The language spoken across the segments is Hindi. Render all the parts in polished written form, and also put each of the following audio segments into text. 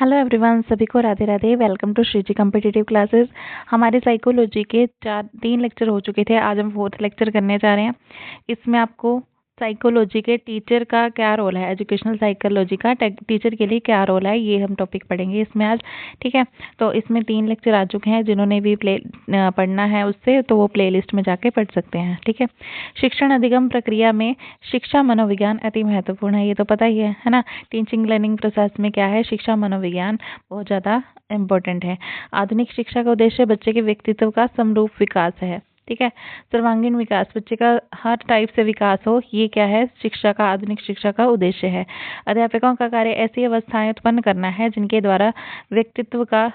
हेलो एवरीवन, सभी को Radhe Radhe. Welcome to Shreeji competitive classes. हमारे साइकोलॉजी के 3 लेक्चर हो चुके थे। आज हम 4th लेक्चर करने जा रहे हैं। इसमें आपको साइकोलॉजी के टीचर का क्या रोल है, एजुकेशनल साइकोलॉजी का टीचर के लिए क्या रोल है, ये हम टॉपिक पढ़ेंगे इसमें आज। ठीक है, तो इसमें 3 लेक्चर आ चुके हैं। जिन्होंने भी पढ़ना है उससे तो वो प्लेलिस्ट में जाके पढ़ सकते हैं। ठीक है, शिक्षण अधिगम प्रक्रिया में शिक्षा मनोविज्ञान अति महत्वपूर्ण है, ये तो पता ही है ना। टीचिंग लर्निंग प्रोसेस में क्या है, शिक्षा मनोविज्ञान बहुत ज़्यादा इम्पोर्टेंट है। आधुनिक शिक्षा का उद्देश्य बच्चे के व्यक्तित्व का समरूप विकास है। ठीक है, सर्वांगीण विकास, बच्चे का हर टाइप से विकास हो, ये क्या है, शिक्षा का, आधुनिक शिक्षा का उद्देश्य है। अध्यापकों का कार्य ऐसी अवस्थाएं उत्पन्न करना है जिनके द्वारा व्यक्तित्व का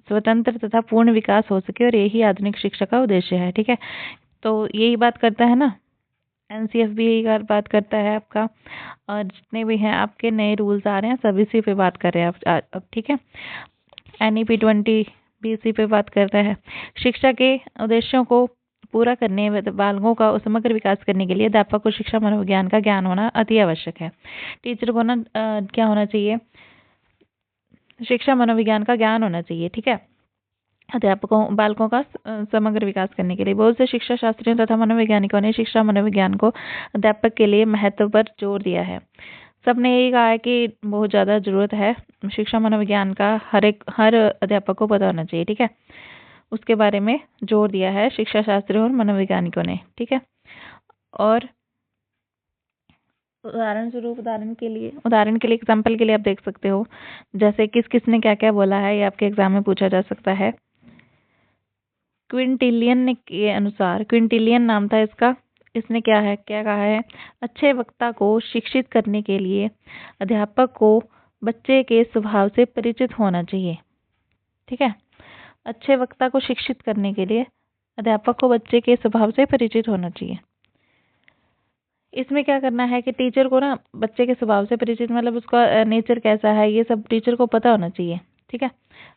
स्वतंत्र तथा पूर्ण विकास हो सके, और यही आधुनिक शिक्षा का उद्देश्य है। ठीक है, तो यही बात करता है ना, एनसीएफ भी यही बात करता है आपका। और जितने भी हैं आपके नए रूल्स आ रहे हैं सब इसी पे बात कर रहे हैं अब। ठीक है, NEP 20 भी इसी पे बात करता है। शिक्षा के उद्देश्यों को पूरा करने में बालकों का समग्र विकास करने के लिए अध्यापक को शिक्षा मनोविज्ञान का ज्ञान होना अति आवश्यक है। टीचर को ना क्या होना चाहिए, शिक्षा मनोविज्ञान का ज्ञान होना चाहिए। ठीक है, अध्यापकों बालकों का समग्र विकास करने के लिए बहुत से शिक्षा शास्त्रियों तथा मनोवैज्ञानिकों ने शिक्षा मनोविज्ञान को अध्यापक के लिए महत्व पर जोर दिया है। सबने यही कहा है कि बहुत ज़्यादा जरूरत है शिक्षा मनोविज्ञान का, हर अध्यापक को पता होना चाहिए। ठीक है, उसके बारे में जोर दिया है शिक्षा शास्त्रियों और मनोवैज्ञानिकों ने। ठीक है, और उदाहरण के लिए एग्जाम्पल के लिए आप देख सकते हो, जैसे किस किसने क्या क्या बोला है, ये आपके एग्जाम में पूछा जा सकता है। क्विंटिलियन के अनुसार, क्विंटिलियन नाम था इसका, इसने क्या कहा है, अच्छे वक्ता को शिक्षित करने के लिए अध्यापक को बच्चे के स्वभाव से परिचित होना चाहिए। ठीक है, अच्छे वक्ता को शिक्षित करने के लिए अध्यापक को बच्चे के स्वभाव से परिचित होना चाहिए। इसमें क्या करना है कि टीचर को ना बच्चे के स्वभाव से परिचित, मतलब उसका नेचर कैसा है, ये सब टीचर को पता होना चाहिए। ठीक है,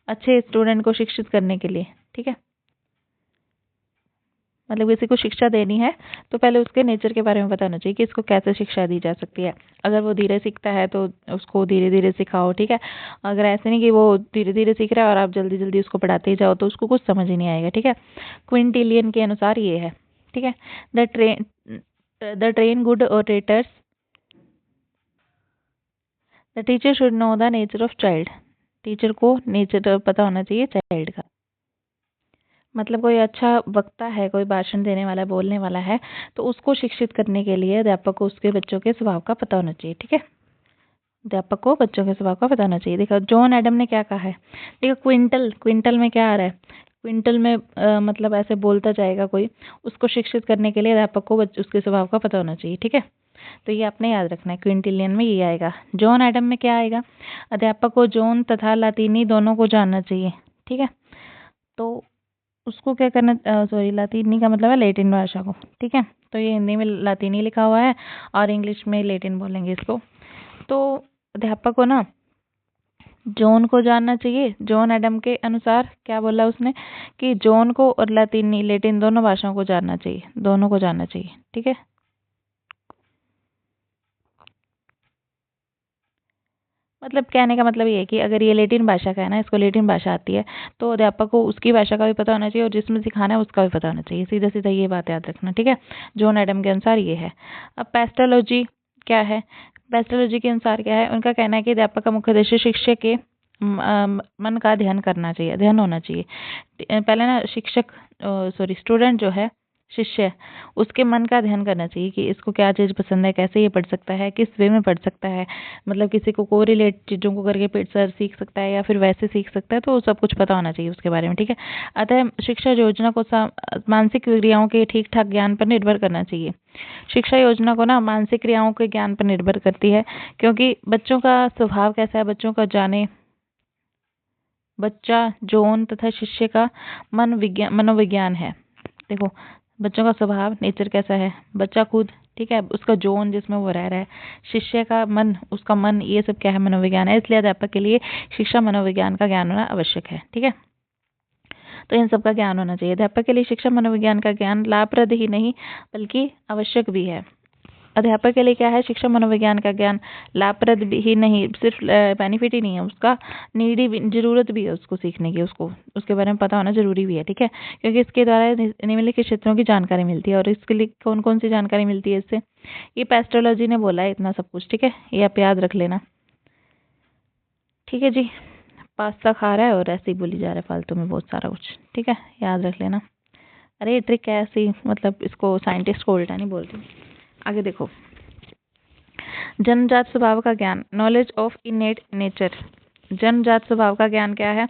अच्छे स्टूडेंट को शिक्षित करने के लिए। ठीक है, मतलब किसी को शिक्षा देनी है तो पहले उसके नेचर के बारे में पता होना चाहिए कि इसको कैसे शिक्षा दी जा सकती है। अगर वो धीरे सीखता है तो उसको धीरे धीरे सिखाओ। ठीक है, अगर ऐसे नहीं कि वो धीरे धीरे सीख रहा है और आप जल्दी जल्दी उसको पढ़ाते ही जाओ तो उसको कुछ समझ ही नहीं आएगा। ठीक है, क्विंटिलियन के अनुसार ये है। ठीक है, the train good orators, the teacher should know the nature of child, teacher को नेचर पता होना चाहिए चाइल्ड का। मतलब कोई अच्छा वक्ता है, कोई भाषण देने वाला, बोलने वाला है, तो उसको शिक्षित करने के लिए अध्यापक को उसके बच्चों के स्वभाव का पता होना चाहिए। ठीक है, अध्यापक को बच्चों के स्वभाव का पता होना चाहिए। देखो जॉन एडम ने क्या कहा है, देखो क्विंटल में क्या आ रहा है, क्विंटल में मतलब ऐसे बोलता जाएगा कोई, उसको शिक्षित करने के लिए अध्यापक को उसके स्वभाव का पता होना चाहिए। ठीक है, तो ये आपने याद रखना है, क्विंटिलियन में ये आएगा। जॉन एडम में क्या आएगा, अध्यापक को जॉन तथा लातीनी दोनों को जानना चाहिए। ठीक है, तो उसको क्या करना, सॉरी लातीनी का मतलब है लैटिन भाषा को। ठीक है, तो ये हिंदी में लातीनी लिखा हुआ है और इंग्लिश में लैटिन बोलेंगे इसको। तो अध्यापक को ना जॉन को जानना चाहिए। जॉन एडम के अनुसार क्या बोला उसने कि जॉन को और लातीनी लैटिन दोनों भाषाओं को जानना चाहिए, दोनों को जानना चाहिए। ठीक है, मतलब कहने का मतलब ये है कि अगर ये लैटिन भाषा का है ना, इसको लैटिन भाषा आती है, तो अध्यापक को उसकी भाषा का भी पता होना चाहिए और जिसमें सिखाना है उसका भी पता होना चाहिए। सीधा सीधा ये बात याद रखना। ठीक है, जॉन एडम के अनुसार ये है। अब पेस्टोलॉजी क्या है, पेस्टोलॉजी के अनुसार क्या है, उनका कहना है कि अध्यापक का मुख्य उद्देश्य शिक्षक के मन का अध्ययन करना चाहिए, अध्ययन होना चाहिए। पहले ना स्टूडेंट जो है, शिष्य, उसके मन का अध्ययन करना चाहिए कि इसको क्या चीज़ पसंद है, कैसे ये पढ़ सकता है, किस वे में पढ़ सकता है, मतलब किसी को कोरिलेट चीज़ों को करके सर सीख सकता है या फिर वैसे सीख सकता है, तो सब कुछ पता होना चाहिए उसके बारे में। ठीक है, अतः शिक्षा योजना को मानसिक क्रियाओं के ठीक ठाक ज्ञान पर निर्भर करना चाहिए। शिक्षा योजना को ना मानसिक क्रियाओं के ज्ञान पर निर्भर करती है, क्योंकि बच्चों का स्वभाव कैसा है बच्चों का जाने, बच्चा जॉन तथा शिष्य का मनोविज्ञान है। देखो बच्चों का स्वभाव, नेचर कैसा है, बच्चा खुद, ठीक है, उसका जोन जिसमें वो रह रहा है, शिष्य का मन, उसका मन, ये सब क्या है, मनोविज्ञान है। इसलिए अध्यापक के लिए शिक्षा मनोविज्ञान का ज्ञान होना आवश्यक है। ठीक है, तो इन सब का ज्ञान होना चाहिए। अध्यापक के लिए शिक्षा मनोविज्ञान का ज्ञान लाभप्रद ही नहीं बल्कि आवश्यक भी है। अध्यापक के लिए क्या है, शिक्षा मनोविज्ञान का ज्ञान लाभप्रद भी ही नहीं, सिर्फ बेनिफिट ही नहीं है, उसका नीडी भी, जरूरत भी है उसको सीखने की, उसको उसके बारे में पता होना जरूरी भी है। ठीक है, क्योंकि इसके द्वारा निम्नलिखित क्षेत्रों की जानकारी मिलती है। और इसके लिए कौन कौन सी जानकारी मिलती है इससे, ये पेस्ट्रोलॉजी ने बोला है इतना सब कुछ। ठीक है, ये आप याद रख लेना। ठीक है जी, पास्ता खा रहा है और ऐसे ही बोली जा रहा है फालतू में बहुत सारा कुछ। ठीक है, याद रख लेना। अरे ट्रिक ऐसी, मतलब इसको साइंटिस्ट को उल्टा नहीं बोलती। आगे देखो, जन्मजात स्वभाव का ज्ञान, नॉलेज ऑफ इनेट नेचर। जन्मजात स्वभाव का ज्ञान क्या है,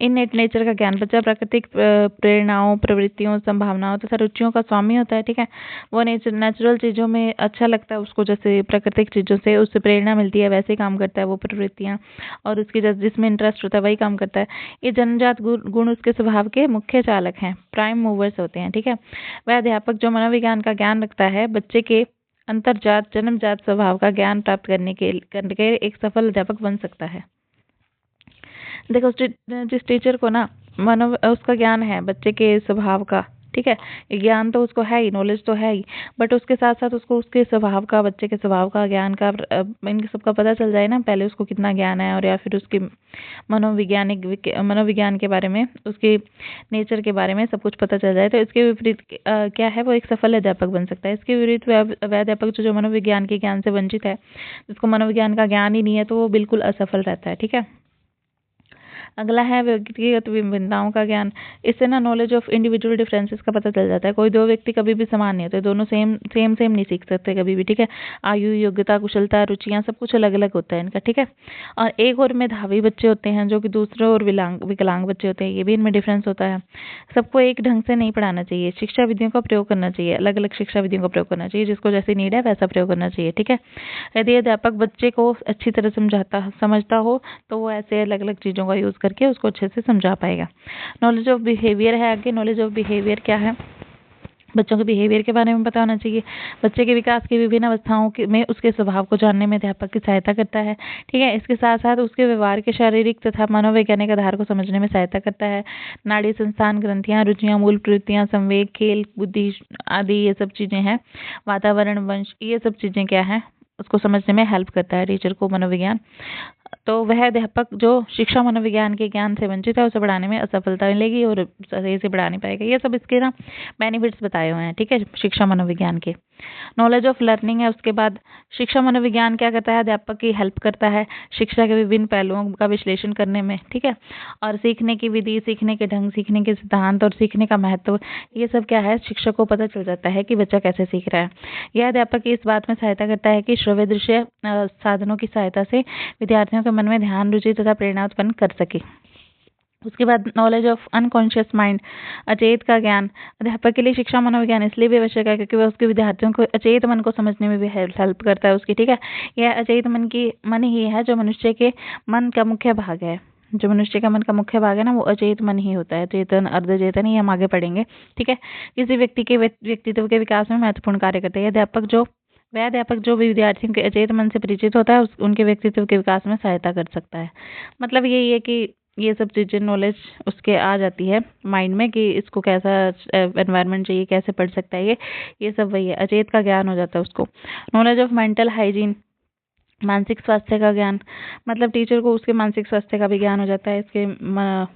इनेट नेचर का ज्ञान। बच्चा प्राकृतिक प्रेरणाओं, प्रवृत्तियों, संभावनाओं तथा रुचियों का स्वामी होता है। ठीक है, वो नेचुरल चीजों में अच्छा लगता है उसको, जैसे प्राकृतिक चीजों से उससे प्रेरणा मिलती है वैसे ही काम करता है वो प्रवृत्तियां, और उसकी जिसमें इंटरेस्ट होता है वही काम करता है। ये जन्मजात गुण उसके स्वभाव के मुख्य चालक हैं, प्राइम मूवर्स होते हैं। ठीक है, वह अध्यापक जो मनोविज्ञान का ज्ञान रखता है बच्चे के अंतरजात जन्मजात स्वभाव का ज्ञान प्राप्त करके एक सफल अध्यापक बन सकता है। देखो, जिस टीचर को ना उसका ज्ञान है बच्चे के स्वभाव का, ठीक है, ज्ञान तो उसको है ही, नॉलेज तो है ही, बट उसके साथ साथ उसको उसके स्वभाव का, बच्चे के स्वभाव का, ज्ञान का, इन सबका पता चल जाए ना, पहले उसको कितना ज्ञान है, और या फिर उसकी मनोविज्ञान के बारे में, उसके नेचर के बारे में सब कुछ पता चल जाए, तो इसके विपरीत क्या है, वो एक सफल अध्यापक बन सकता है। इसके विपरीत वह अध्यापक जो मनोविज्ञान के ज्ञान से वंचित है, जिसको मनोविज्ञान का ज्ञान ही नहीं है, तो वो बिल्कुल असफल रहता है। ठीक है, अगला है व्यक्तिगत विभिन्नताओं का ज्ञान। इससे ना नॉलेज ऑफ इंडिविजुअल डिफरेंसेस का पता चल जाता है। कोई दो व्यक्ति कभी भी समान नहीं होते, दोनों सेम नहीं सीख सकते कभी भी। ठीक है, आयु, योग्यता, कुशलता, रुचियां सब कुछ अलग अलग होता है इनका। ठीक है, और एक और मेधावी बच्चे होते हैं जो कि दूसरे और विकलांग बच्चे होते हैं, ये भी इनमें डिफरेंस होता है। सबको एक ढंग से नहीं पढ़ाना चाहिए, शिक्षा विधियों का प्रयोग करना चाहिए, अलग अलग शिक्षा विधियों का प्रयोग करना चाहिए, जिसको जैसी नीड है वैसा प्रयोग करना चाहिए। ठीक है, यदि अध्यापक बच्चे को अच्छी तरह समझता हो तो वो ऐसे अलग अलग चीजों का यूज करके उसको अच्छे से समझा पाएगा। नॉलेज ऑफ बिहेवियर है आगे। नॉलेज ऑफ बिहेवियर क्या है, बच्चों के बिहेवियर के बारे में पता होना चाहिए। बच्चे के विकास की विभिन्न अवस्थाओं में उसके स्वभाव को जानने में अध्यापक की सहायता करता है। ठीक है, इसके साथ साथ उसके व्यवहार के शारीरिक तथा मनोवैज्ञानिक आधार को समझने में सहायता करता है। नाड़ी संस्थान, ग्रंथियां, रुचियां, मूल प्रवृत्तियां, संवेग, खेल, बुद्धि आदि ये सब चीजें हैं। वातावरण, वंश, ये सब चीजें क्या है, उसको समझने में हेल्प करता है टीचर को मनोविज्ञान। तो वह अध्यापक जो शिक्षा मनोविज्ञान के ज्ञान से वंचित है, उसे बढ़ाने में असफलता मिलेगी और सही से बढ़ा नहीं पाएगा। ये सब इसके ना बेनिफिट्स बताए हुए हैं। ठीक है, शिक्षा मनोविज्ञान के। नॉलेज ऑफ लर्निंग है उसके बाद। शिक्षा मनोविज्ञान क्या करता है, अध्यापक की हेल्प करता है शिक्षा के विभिन्न पहलुओं का विश्लेषण करने में। ठीक है, और सीखने की विधि, सीखने के ढंग, सीखने के सिद्धांत और सीखने का महत्व, ये सब क्या है, शिक्षक को पता चल जाता है कि बच्चा कैसे सीख रहा है। यह अध्यापक की इस बात में सहायता करता है कि श्रव्य दृश्य साधनों की सहायता से विद्यार्थियों के मन में ध्यान, रुचि तथा प्रेरणा उत्पन्न कर सके। उसके बाद नॉलेज ऑफ अनकॉन्शियस माइंड, अचेत का ज्ञान। अध्यापक के लिए शिक्षा मनोविज्ञान इसलिए भी आवश्यक है क्योंकि वह उसके विद्यार्थियों को अचेत मन को समझने में भी हेल्प करता है उसकी। ठीक है, यह अचेत मन ही है जो मनुष्य के मन का मुख्य भाग है। जो मनुष्य का मन का मुख्य भाग है ना, वो अचेत मन ही होता है। चेतन, अर्धचेतन, ये हम आगे पढ़ेंगे। ठीक है, किसी व्यक्ति के व्यक्तित्व के विकास में महत्वपूर्ण कार्य करते हैं। वह अध्यापक जो भी विद्यार्थियों के अचेत मन से परिचित होता है, उनके व्यक्तित्व के विकास में सहायता कर सकता है। मतलब यही है कि ये सब चीजें नॉलेज उसके आ जाती है माइंड में कि इसको कैसा एनवायरनमेंट चाहिए, कैसे पढ़ सकता है, ये सब वही है, अचेत का ज्ञान हो जाता है उसको। नॉलेज ऑफ मेंटल हाइजीन, मानसिक स्वास्थ्य का ज्ञान। मतलब टीचर को उसके मानसिक स्वास्थ्य का भी ज्ञान हो जाता है इसके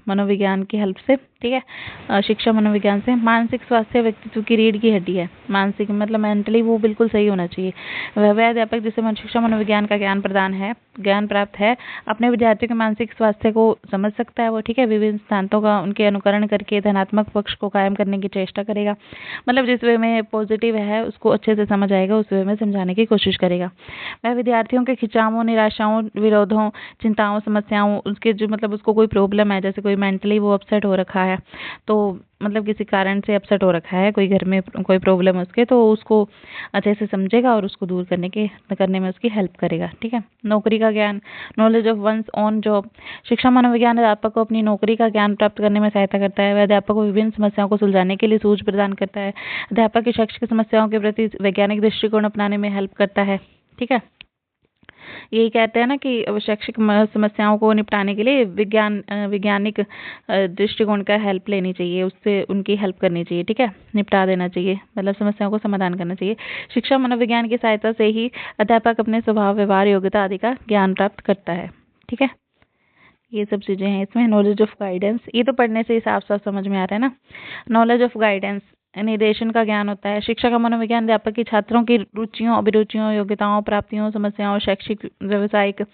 मनोविज्ञान की हेल्प से। ठीक है, शिक्षा मनोविज्ञान से। मानसिक स्वास्थ्य व्यक्तित्व की रीढ़ की हड्डी है। मानसिक मतलब मेंटली वो बिल्कुल सही होना चाहिए। वह अध्यापक जिसे शिक्षा मनोविज्ञान का ज्ञान प्राप्त है, अपने विद्यार्थियों के मानसिक स्वास्थ्य को समझ सकता है वो। ठीक है, विभिन्न सिद्धांतों का उनके अनुकरण करके धनात्मक पक्ष को कायम करने की चेष्टा करेगा। मतलब जिस वे में पॉजिटिव है उसको अच्छे से समझ आएगा, उस वे में समझाने की कोशिश करेगा। वह विद्यार्थियों के खिंचावों, निराशाओं, विरोधों, चिंताओं, समस्याओं, उसके जो मतलब उसको कोई प्रॉब्लम है, जैसे कोई मेंटली वो अपसेट हो रखा है, तो मतलब किसी कारण से अपसेट हो रखा है, कोई घर में कोई प्रॉब्लम है उसके, तो उसको अच्छे से समझेगा और उसको दूर करने में उसकी हेल्प करेगा। ठीक है, नौकरी का ज्ञान, knowledge of one's own job. शिक्षा मनोविज्ञान अध्यापक को अपनी नौकरी का ज्ञान प्राप्त करने में सहायता करता है। वह अध्यापक को विभिन्न समस्याओं को सुलझाने के लिए सूझ प्रदान करता है। अध्यापक की शैक्षिक समस्याओं के प्रति वैज्ञानिक दृष्टिकोण अपनाने में हेल्प करता है। ठीक है, यही कहते हैं ना कि शैक्षिक समस्याओं को निपटाने के लिए वैज्ञानिक दृष्टिकोण का हेल्प लेनी चाहिए, उससे उनकी हेल्प करनी चाहिए, ठीक है, निपटा देना चाहिए, मतलब समस्याओं को समाधान करना चाहिए। शिक्षा मनोविज्ञान की सहायता से ही अध्यापक अपने स्वभाव, व्यवहार, योग्यता आदि का ज्ञान प्राप्त करता है, ठीक है। ये सब चीजें हैं इसमें। नॉलेज ऑफ गाइडेंस, ये तो पढ़ने से ही साफ साफ समझ में आ रहा है ना। नॉलेज ऑफ गाइडेंस, निर्देशन का ज्ञान होता है। शिक्षा का मनोविज्ञान अध्यापक की छात्रों की रुचियों, अभिरुचियों, योग्यताओं, प्राप्तियों, समस्याओं, शैक्षिक, व्यावसायिक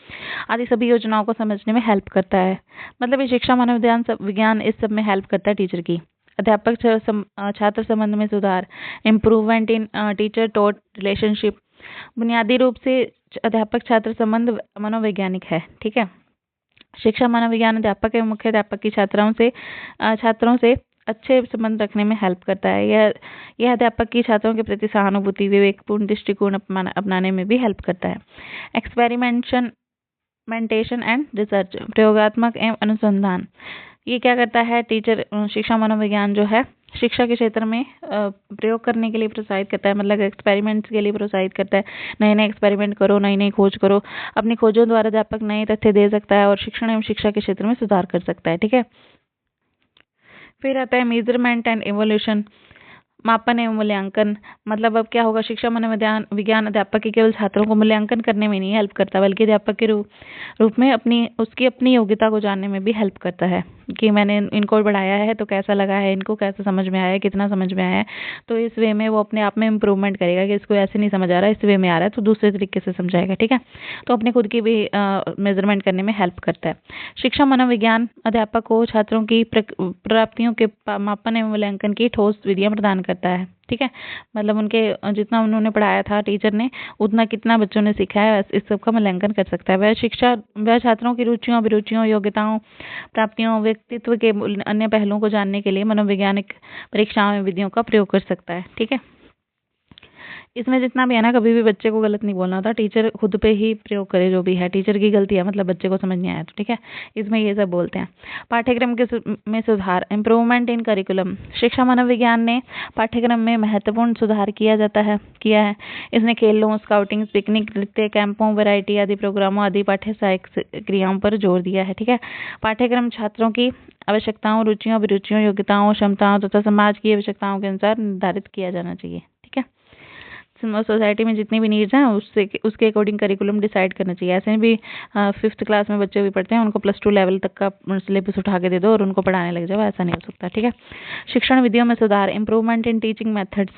आदि सभी योजनाओं को समझने में हेल्प करता है। मतलब ये शिक्षा मनोविज्ञान विज्ञान इस सब में हेल्प करता है टीचर की। अध्यापक छात्र संबंध में सुधार, improvement in teacher taught relationship. बुनियादी रूप से अध्यापक छात्र संबंध मनोवैज्ञानिक है, ठीक है। शिक्षा मनोविज्ञान अध्यापक एवं मुख्य अध्यापक की छात्रों से अच्छे संबंध रखने में हेल्प करता है। यह अध्यापक की छात्रों के प्रति सहानुभूति, विवेकपूर्ण दृष्टिकोण अपनाने में भी हेल्प करता है। एक्सपेरिमेंटेशन एंड रिसर्च, प्रयोगात्मक एवं अनुसंधान। ये क्या करता है टीचर, शिक्षा मनोविज्ञान जो है शिक्षा के क्षेत्र में प्रयोग करने के लिए प्रोत्साहित करता है, मतलब एक्सपेरिमेंट्स के लिए प्रोत्साहित करता है। नए नए एक्सपेरिमेंट करो, नई नई खोज करो। अपनी खोजों द्वारा अध्यापक नए तथ्य दे सकता है और शिक्षण एवं शिक्षा के क्षेत्र में सुधार कर सकता है, ठीक है। फिर आता है मेजरमेंट एंड इवोल्यूशन, मापन एवं मूल्यांकन। मतलब अब क्या होगा, शिक्षा मनोविज्ञान अध्यापक के केवल छात्रों को मूल्यांकन करने में नहीं हेल्प करता, बल्कि अध्यापक के रूप में उसकी अपनी योग्यता को जानने में भी हेल्प करता है कि मैंने इनको बढ़ाया है तो कैसा लगा है, इनको कैसा समझ में आया है, कितना समझ में आया है। तो इस वे में वो अपने आप में इम्प्रूवमेंट करेगा कि इसको ऐसे नहीं समझ आ रहा, इस वे में आ रहा है तो दूसरे तरीके से समझाएगा, ठीक है। तो अपने खुद की भी मेजरमेंट करने में हेल्प करता है। शिक्षा मनोविज्ञान अध्यापक को छात्रों की प्राप्तियों के मापन एवं मूल्यांकन की ठोस विधियां प्रदान करता है, ठीक है। मतलब उनके जितना उन्होंने पढ़ाया था टीचर ने, उतना कितना बच्चों ने सीखा है, इस सब का मूल्यांकन कर सकता है। वह छात्रों की रुचियों, अभिरुचियों, योग्यताओं, प्राप्तियों, व्यक्तित्व के अन्य पहलुओं को जानने के लिए मनोवैज्ञानिक परीक्षाओं में विधियों का प्रयोग कर सकता है, ठीक है। इसमें जितना भी है ना, कभी भी बच्चे को गलत नहीं बोलना था, टीचर खुद पे ही प्रयोग करे जो भी है, टीचर की गलती है, मतलब बच्चे को समझ नहीं आया तो, ठीक है। इसमें ये सब बोलते हैं। पाठ्यक्रम में सुधार, इम्प्रूवमेंट इन करिकुलम। शिक्षा मनोविज्ञान ने पाठ्यक्रम में महत्वपूर्ण सुधार किया है। इसने खेलों, स्काउटिंग, पिकनिक, नृत्य कैंपों, वैरायटी आदि प्रोग्रामों आदि पाठ्य सहायक क्रियाओं पर जोर दिया है, ठीक है। पाठ्यक्रम छात्रों की आवश्यकताओं, रुचियों, अभिरुचियों, योग्यताओं, क्षमताओं तथा समाज की आवश्यकताओं के अनुसार निर्धारित किया जाना चाहिए, ठीक है। सोसाइटी में जितनी भी नीड्स हैं उसके अकॉर्डिंग करिकुलम डिसाइड करना चाहिए। ऐसे भी 5th क्लास में बच्चे भी पढ़ते हैं, उनको +2 लेवल तक का सिलेबस उठा के दे दो और उनको पढ़ाने लग जाओ, ऐसा नहीं हो सकता, ठीक है। शिक्षण विधियों में सुधार, इम्प्रूवमेंट इन टीचिंग मेथड्स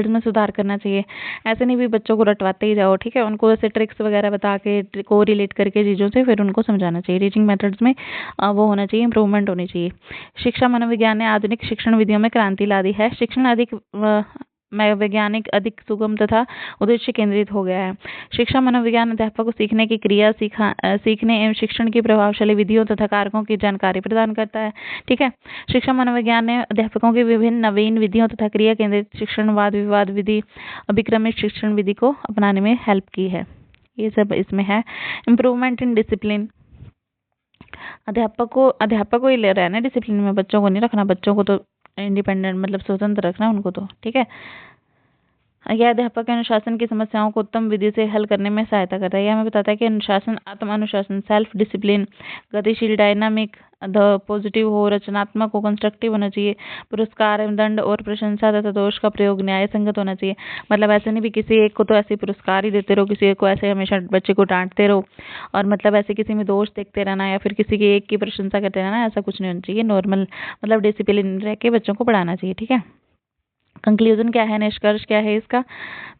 में सुधार करना चाहिए। ऐसे नहीं भी बच्चों को रटवाते ही जाओ, ठीक है। उनको ऐसे ट्रिक्स वगैरह बता के को रिलेट करके चीज़ों से फिर उनको समझाना चाहिए। टीचिंग मेथड्स में वो होना चाहिए, इम्प्रूवमेंट होनी चाहिए। शिक्षा मनोविज्ञान ने आधुनिक शिक्षण विधियों में क्रांति ला दी है। शिक्षण वैज्ञानिक अधिक सुगम तथा उद्देश्य केंद्रित हो गया है। शिक्षा मनोविज्ञान अध्यापक को सीखने की क्रिया, सीखने एवं शिक्षण की प्रभावशाली विधियों तथा कारकों की जानकारी प्रदान करता है, ठीक है। शिक्षा मनोविज्ञान ने अध्यापकों की विभिन्न नवीन विधियों तथा क्रिया केंद्रित शिक्षण, वाद विवाद विधि, अभिक्रमिक शिक्षण विधि को अपनाने में हेल्प की है। ये सब इसमें है। इम्प्रूवमेंट इन डिसिप्लिन, अध्यापक को ही ले रहा है ना डिसिप्लिन में, बच्चों को नहीं रखना। बच्चों को तो इंडिपेंडेंट मतलब स्वतंत्र रखना उनको तो, ठीक है। यह अध्यापक के अनुशासन की समस्याओं को उत्तम विधि से हल करने में सहायता करता है। यह हमें बताता है कि अनुशासन, आत्म अनुशासन, सेल्फ डिसिप्लिन, गतिशील, डायनामिक, पॉजिटिव हो, रचनात्मक हो, कंस्ट्रक्टिव होना चाहिए। पुरस्कार एवं दंड और प्रशंसा तथा दोष का प्रयोग न्याय संगत होना चाहिए। मतलब ऐसे नहीं भी किसी एक को तो ऐसे पुरस्कार ही देते रहो, किसी एक को ऐसे हमेशा बच्चे को डांटते रहो और मतलब ऐसे किसी में दोष देखते रहना या फिर किसी के एक की प्रशंसा करते रहना, ऐसा कुछ नहीं होना चाहिए। नॉर्मल मतलब डिसिप्लिन रह के बच्चों को पढ़ाना चाहिए, ठीक है। कंक्लूजन क्या है, निष्कर्ष क्या है इसका?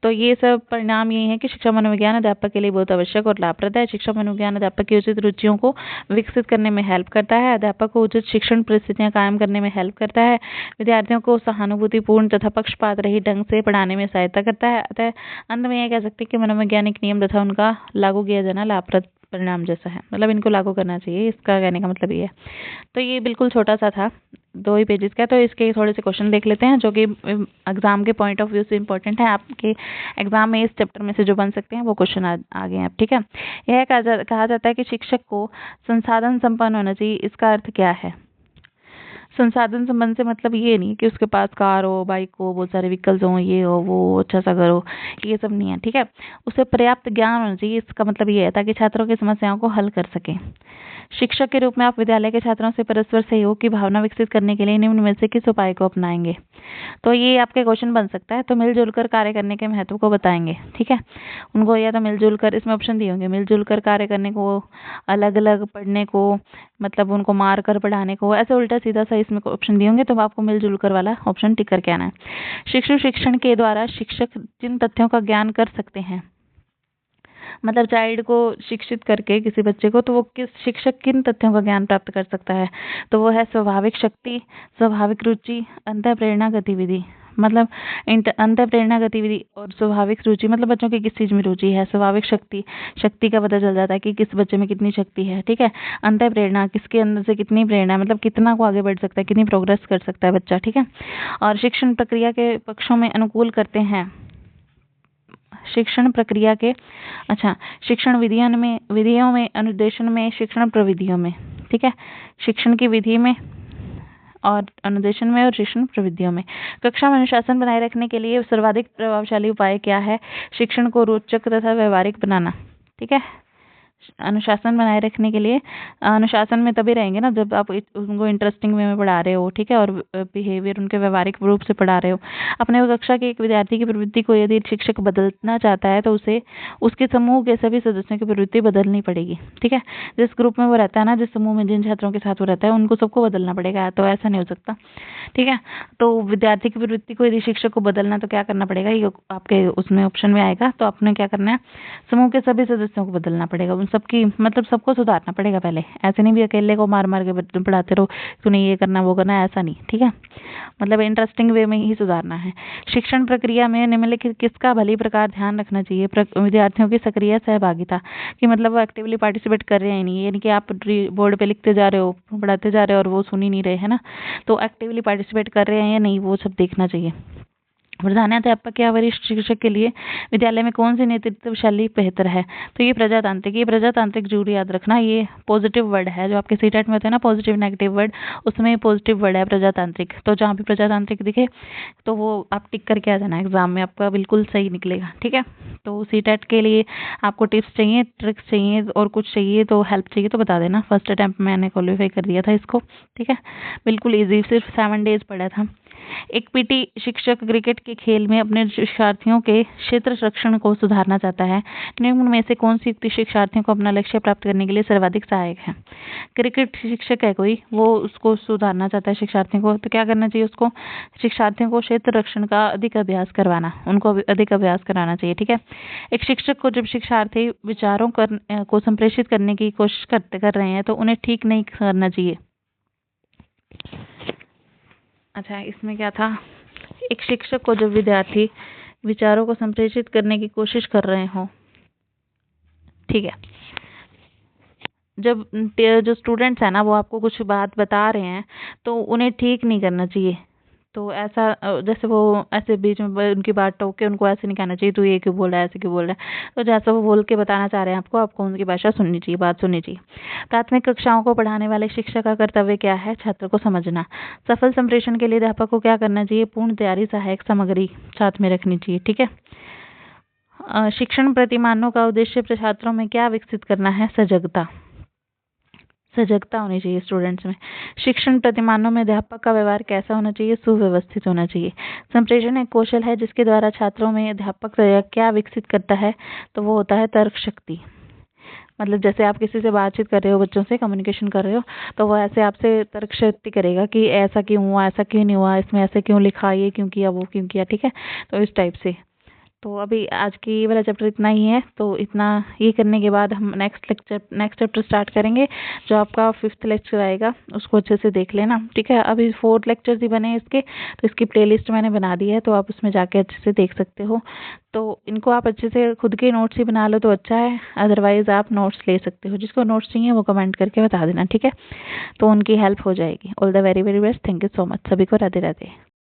तो ये सब परिणाम यही है कि शिक्षा मनोविज्ञान अध्यापक के लिए बहुत आवश्यक और लाभप्रद है। शिक्षा मनोविज्ञान अध्यापक की उचित रुचियों को विकसित करने में हेल्प करता है। अध्यापक को उचित शिक्षण परिस्थितियां कायम करने में हेल्प करता है। विद्यार्थियों को सहानुभूतिपूर्ण तथा पक्षपात रहित ढंग से पढ़ाने में सहायता करता है। अतः अंत में यह कह सकते हैं कि मनोवैज्ञानिक नियम तथा उनका लागू किया जाना लाभप्रद परिणाम जैसा है, मतलब इनको लागू करना चाहिए, इसका कहने का मतलब ये है। तो ये बिल्कुल छोटा सा था, 2 ही पेजेस का। तो इसके थोड़े से क्वेश्चन देख लेते हैं जो कि एग्जाम के पॉइंट ऑफ व्यू से इंपॉर्टेंट है। आपके एग्जाम में इस चैप्टर में से जो बन सकते हैं वो क्वेश्चन आ गए हैं, ठीक है। यह कहा जाता है कि शिक्षक को संसाधन संपन्न होना चाहिए। इसका अर्थ क्या है? संसाधन संबंध से मतलब ये नहीं कि उसके पास कार हो, बाइक हो, बहुत सारे व्हीकल्स हो, ये हो, वो, अच्छा सा घर हो, ये सब नहीं है, ठीक है। उसे पर्याप्त ज्ञान होना चाहिए, इसका मतलब ये है, ताकि छात्रों की समस्याओं को हल कर सके। शिक्षक के रूप में आप विद्यालय के छात्रों से परस्पर सहयोग की भावना विकसित करने के लिए निम्न में से किस उपाय को अपनाएंगे? तो ये आपके क्वेश्चन बन सकता है। तो मिलजुल कर कार्य करने के महत्व को बताएंगे, ठीक है। उनको या तो मिलजुल कर, इसमें ऑप्शन दिए होंगे, मिलजुल कर कार्य करने को, अलग अलग पढ़ने को, मतलब उनको मार कर पढ़ाने को, ऐसे उल्टा सीधा सा इसमें ऑप्शन दिए होंगे। तो आपको मिलजुल कर वाला ऑप्शन टिक करके आना है। शिशु शिक्षण के द्वारा शिक्षक जिन तथ्यों का ज्ञान कर सकते हैं, मतलब चाइल्ड को शिक्षित करके किसी बच्चे को, तो वो किस शिक्षक किन तथ्यों का ज्ञान प्राप्त कर सकता है? तो वो है स्वाभाविक शक्ति, स्वाभाविक रुचि, अंतःप्रेरणा गतिविधि। मतलब अंतःप्रेरणा गतिविधि और स्वाभाविक रुचि, मतलब बच्चों की किस चीज में रुचि है। स्वाभाविक शक्ति, शक्ति का पता चल जाता है कि किस बच्चे में कितनी शक्ति है, ठीक है। अंतःप्रेरणा, किसके अंदर से कितनी प्रेरणा है, मतलब कितना को आगे बढ़ सकता है, कितनी प्रोग्रेस कर सकता है बच्चा, ठीक है। और शिक्षण प्रक्रिया के पक्षों में अनुकूल करते हैं, शिक्षण प्रक्रिया के, अच्छा, शिक्षण विधियों में, अनुदेशन में, शिक्षण प्रविधियों में, ठीक है। शिक्षण की विधि में और अनुदेशन में और शिक्षण प्रविधियों में। कक्षा में अनुशासन बनाए रखने के लिए सर्वाधिक प्रभावशाली उपाय क्या है? शिक्षण को रोचक तथा व्यवहारिक बनाना, ठीक है। अनुशासन बनाए रखने के लिए, अनुशासन में तभी रहेंगे ना जब आप उनको इंटरेस्टिंग वे में पढ़ा रहे हो, ठीक है, और बिहेवियर उनके व्यवहारिक रूप से पढ़ा रहे हो। अपने कक्षा के एक विद्यार्थी की प्रवृत्ति को यदि शिक्षक बदलना चाहता है तो उसे उसके समूह के सभी सदस्यों की प्रवृत्ति बदलनी पड़ेगी, ठीक है। जिस ग्रुप में वो रहता है ना, जिस समूह में जिन छात्रों के साथ वो रहता है, उनको सबको बदलना पड़ेगा, तो ऐसा नहीं हो सकता, ठीक है। तो विद्यार्थी की प्रवृत्ति को यदि शिक्षक को बदलना तो क्या करना पड़ेगा, ये आपके उसमें ऑप्शन में आएगा। तो आपने क्या करना है, समूह के सभी सदस्यों को बदलना पड़ेगा, उन सबकी, मतलब सबको सुधारना पड़ेगा पहले। ऐसे नहीं भी अकेले को मार मार के पढ़ाते रहो, तूने ये करना वो करना, ऐसा नहीं, ठीक है। मतलब इंटरेस्टिंग वे में ही सुधारना है। शिक्षण प्रक्रिया में निम्नलिखित किसका भली प्रकार ध्यान रखना चाहिए? विद्यार्थियों की सक्रिय सहभागिता, कि मतलब वो एक्टिवली पार्टिसिपेट कर रहे हैं नहीं, यानी कि आप बोर्ड पे लिखते जा रहे हो, पढ़ाते जा रहे हो और वो सुन ही नहीं रहे, है ना। तो एक्टिवली पार्टिसिपेट कर रहे हैं या नहीं, वो सब देखना चाहिए। प्रधानाध्यापक या वरिष्ठ शिक्षक के लिए विद्यालय में कौन सी नेतृत्व शैली बेहतर है? तो ये प्रजातांत्रिक, ये प्रजातांत्रिक जरूर याद रखना, ये पॉजिटिव वर्ड है। जो आपके सीटेट में होते हैं ना पॉजिटिव नेगेटिव वर्ड, उसमें पॉजिटिव वर्ड है प्रजातांत्रिक। तो जहाँ भी प्रजातांत्रिक दिखे तो वो आप टिक करके आ जाना, एग्जाम में आपका बिल्कुल सही निकलेगा, ठीक है। तो सीटेट के लिए आपको टिप्स चाहिए, ट्रिक्स चाहिए और कुछ चाहिए तो हेल्प चाहिए तो बता देना। फर्स्ट अटेम्प्ट मैंने क्वालिफाई कर दिया था इसको, ठीक है। बिल्कुल ईजी, सिर्फ 7 डेज पढ़ा था। एक पीटी शिक्षक क्रिकेट के खेल में अपने शिक्षार्थियों के क्षेत्र रक्षण को सुधारना चाहता है। निम्न में से कौन सी युक्ति शिक्षार्थियों को अपना लक्ष्य प्राप्त करने के लिए सर्वाधिक सहायक है? क्रिकेट शिक्षक है कोई, वो उसको सुधारना चाहता है शिक्षार्थियों को, तो क्या करना चाहिए उसको? शिक्षार्थियों को क्षेत्र रक्षण का अधिक अभ्यास करवाना, उनको अधिक अभ्यास कराना चाहिए, ठीक है। एक शिक्षक को जब शिक्षार्थी विचारों को संप्रेषित करने की कोशिश कर रहे हैं तो उन्हें ठीक नहीं करना चाहिए। अच्छा, इसमें क्या था, एक शिक्षक को जब विद्यार्थी विचारों को संप्रेषित करने की कोशिश कर रहे हो, ठीक है, जब जो स्टूडेंट्स है ना वो आपको कुछ बात बता रहे हैं तो उन्हें ठीक नहीं करना चाहिए। तो ऐसा जैसे वो ऐसे बीच में उनकी बात टोक के उनको ऐसे नहीं कहना चाहिए तू ये क्यों बोल रहा है, ऐसे क्यों बोल रहा है। तो जैसा वो बोल के बताना चाह रहे हैं आपको उनकी भाषा सुननी चाहिए, बात सुननी चाहिए। प्राथमिक कक्षाओं को पढ़ाने वाले शिक्षक का कर्तव्य क्या है? छात्र को समझना। सफल संप्रेषण के लिए अध्यापक को क्या करना चाहिए? पूर्ण तैयारी, सहायक सामग्री साथ में रखनी चाहिए, ठीक है। शिक्षण प्रतिमानों का उद्देश्य छात्रों में क्या विकसित करना है? सजगता, सजगता होनी चाहिए स्टूडेंट्स में। शिक्षण प्रतिमानों में अध्यापक का व्यवहार कैसा होना चाहिए? सुव्यवस्थित होना चाहिए। संप्रेषण एक कौशल है जिसके द्वारा छात्रों में अध्यापक क्या विकसित करता है? तो वो होता है तर्क शक्ति। मतलब जैसे आप किसी से बातचीत कर रहे हो, बच्चों से कम्युनिकेशन कर रहे हो, तो वो ऐसे आपसे तर्क शक्ति करेगा कि ऐसा क्यों हुआ, ऐसा क्यों नहीं हुआ, इसमें ऐसे क्यों लिखा, ये क्यों किया, वो क्यों किया, ठीक है। तो इस टाइप से। तो अभी आज की वाला चैप्टर इतना ही है। तो इतना ये करने के बाद हम नेक्स्ट चैप्टर स्टार्ट करेंगे, जो आपका 5th लेक्चर आएगा, उसको अच्छे से देख लेना, ठीक है। अभी 4 लेक्चर्स ही बने हैं इसके, तो इसकी प्लेलिस्ट मैंने बना दी है, तो आप उसमें जाके अच्छे से देख सकते हो। तो इनको आप अच्छे से खुद के नोट्स ही बना लो तो अच्छा है, अदरवाइज आप नोट्स ले सकते हो। जिसको नोट्स चाहिए वो कमेंट करके बता देना, ठीक है। तो उनकी हेल्प हो जाएगी। All the very very best. Thank you so much. सभी को राधे राधे।